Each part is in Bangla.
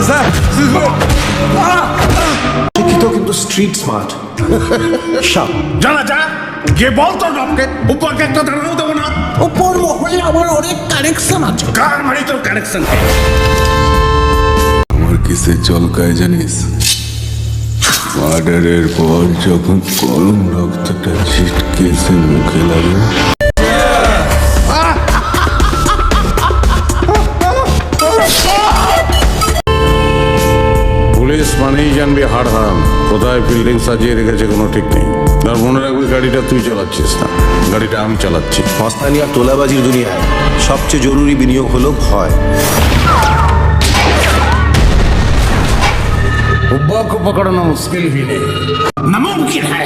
স্যার শিক্ষিত কিন্তু স্ট্রিট স্মার্ট। জানা যা গিয়ে বল তোর বাপকে উপরকে একটা দাঁড়ানো দেবো না। উপর মহলে আমার অনেক কানেকশন আছে। কার বাড়ি তোর কানেকশন? আমার কিসে চলকায় জানিস? মার্ডারের পর যখন গরম রক্তটা ছিটকে এসে মুখে লাগে, পুলিশ মানেই জানবি হাড় হারাম। কোথায় বিল্ডিং সাজিয়ে রেখেছে কোনো ঠিক নেই। আর মনে রাখবি গাড়িটা তুই চালাচ্ছিস না, গাড়িটা আমি চালাচ্ছি। মস্তানি আর তোলাবাজির দুনিয়ায় সবচেয়ে জরুরি বিনিয়োগ হলো ভয়। हुब्बा को पकड़ना मुश्किल ही नहीं, नामुमकिन है।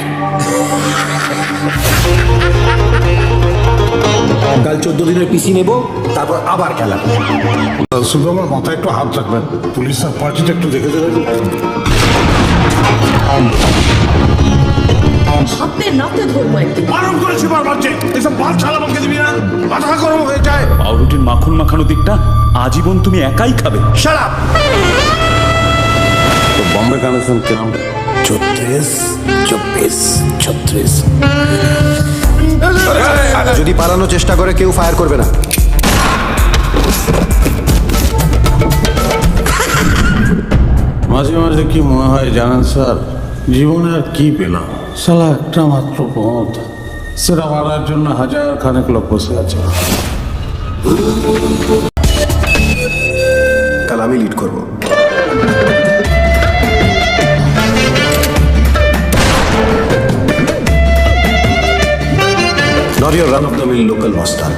কাল 14 দিনের পিসি নেব, তারপর আবার খেলা। শুধু আমার মাথায় একটু হাত রাখবেন, পুলিশ আর পার্টিটা একটু দেখে দেবেন। আপনার নাতে ধরবো একদিন। আরাম করেছি বারবার যে এসব বাল ছালা আমাকে দিবি না, মাথা গরম হয়ে যায়। পাউরুটির মাখন মাখানো দিকটা আজীবন তুমি একাই খাবে। Shut up. তো বম্বে কানেকশন কিরম? 34 যদি পালানোর চেষ্টা করে কেউ ফায়ার করবে না। মাঝে মাঝে কি মনে হয় জানেন স্যার, জীবনে আর কি পেলাম? সালা একটা মাত্র পথ, সেটা মারার জন্য হাজার খানেক লোক বসে আছে। কাল আমি লিড করব। Not your run of the mill local master.